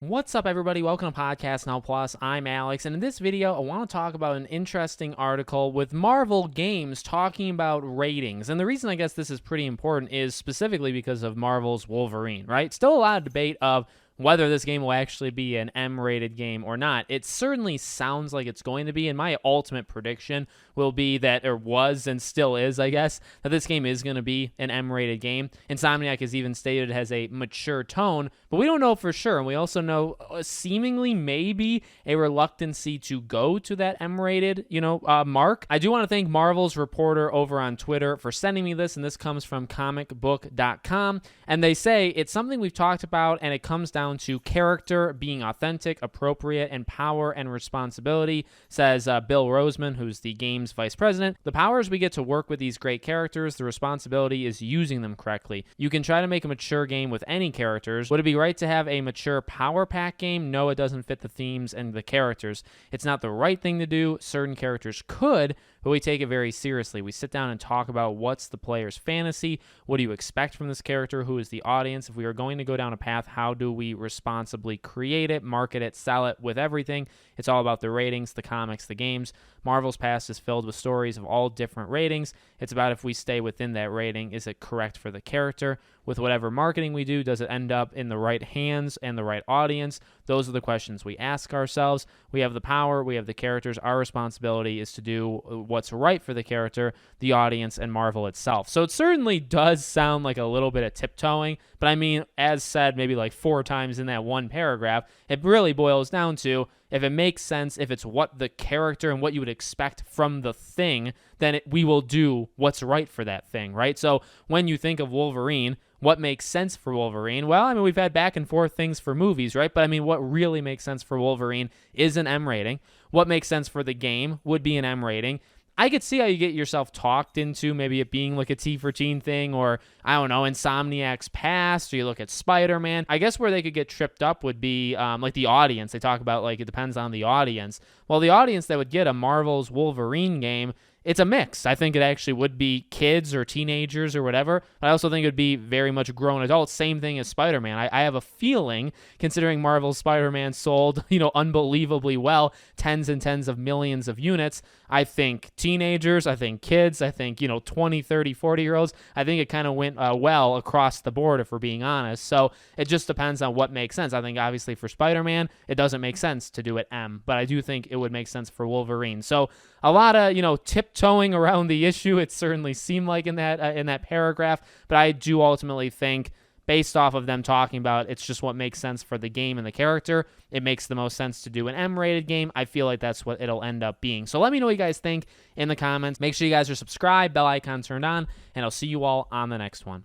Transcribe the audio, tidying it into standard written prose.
What's up, everybody? Welcome to Podcast Now Plus. I'm Alex, and in this video, I want to talk about an interesting article with Marvel Games talking about ratings. And the reason I guess this is pretty important is specifically because of Marvel's Wolverine, right? Still a lot of debate of whether this game will actually be an M-rated game or not. It certainly sounds like it's going to be, and my ultimate prediction will be that, or was and still is, I guess, that this game is going to be an M-rated game. Insomniac has even stated it has a mature tone, but we don't know for sure, and we also know seemingly maybe a reluctancy to go to that M-rated, mark. I do want to thank Marvel's reporter over on Twitter for sending me this, and this comes from comicbook.com, and they say it's something we've talked about, and it comes down to character being authentic, appropriate, and power and responsibility, says Bill Roseman, who's the game's vice president. The power is we get to work with these great characters. The responsibility is using them correctly. You can try to make a mature game with any characters. Would it be right to have a mature power pack game? No, it doesn't fit the themes and the characters. It's not the right thing to do. Certain characters could, but we take it very seriously. We sit down and talk about what's the player's fantasy, what do you expect from this character, who is the audience. If we are going to go down a path, how do we responsibly create it, market it, sell it with everything? It's all about the ratings, the comics, the games. Marvel's past is filled with stories of all different ratings. It's about if we stay within that rating, is it correct for the character? With whatever marketing we do, does it end up in the right hands and the right audience? Those are the questions we ask ourselves. We have the power, we have the characters. Our responsibility is to do what's right for the character, the audience, and Marvel itself. So it certainly does sound like a little bit of tiptoeing, but I mean, as said maybe like 4 times in that one paragraph, it really boils down to if it makes sense, if it's what the character and what you would expect from the thing, then we will do what's right for that thing, right? So when you think of Wolverine, what makes sense for Wolverine? Well, I mean, we've had back and forth things for movies, right? But I mean, what really makes sense for Wolverine is an M rating. What makes sense for the game would be an M rating. I could see how you get yourself talked into maybe it being like a T for teen thing, or I don't know, Insomniac's past, or you look at Spider-Man. I guess where they could get tripped up would be like the audience. They talk about like it depends on the audience. Well, the audience that would get a Marvel's Wolverine game, it's a mix. I think it actually would be kids or teenagers or whatever. But I also think it would be very much grown adults. Same thing as Spider-Man. I have a feeling, considering Marvel's Spider-Man sold, unbelievably well, tens and tens of millions of units. I think teenagers, I think kids, I think, 20, 30, 40-year-olds. I think it kind of went well across the board, if we're being honest. So it just depends on what makes sense. I think obviously for Spider-Man, it doesn't make sense to do it M, but I do think it would make sense for Wolverine. So a lot of, tiptoeing around the issue. It certainly seemed like in that paragraph, but I do ultimately think, based off of them talking about it's just what makes sense for the game and the character, it makes the most sense to do an M-rated game. I feel like that's what it'll end up being. So let me know what you guys think in the comments. Make sure you guys are subscribed, bell icon turned on, and I'll see you all on the next one.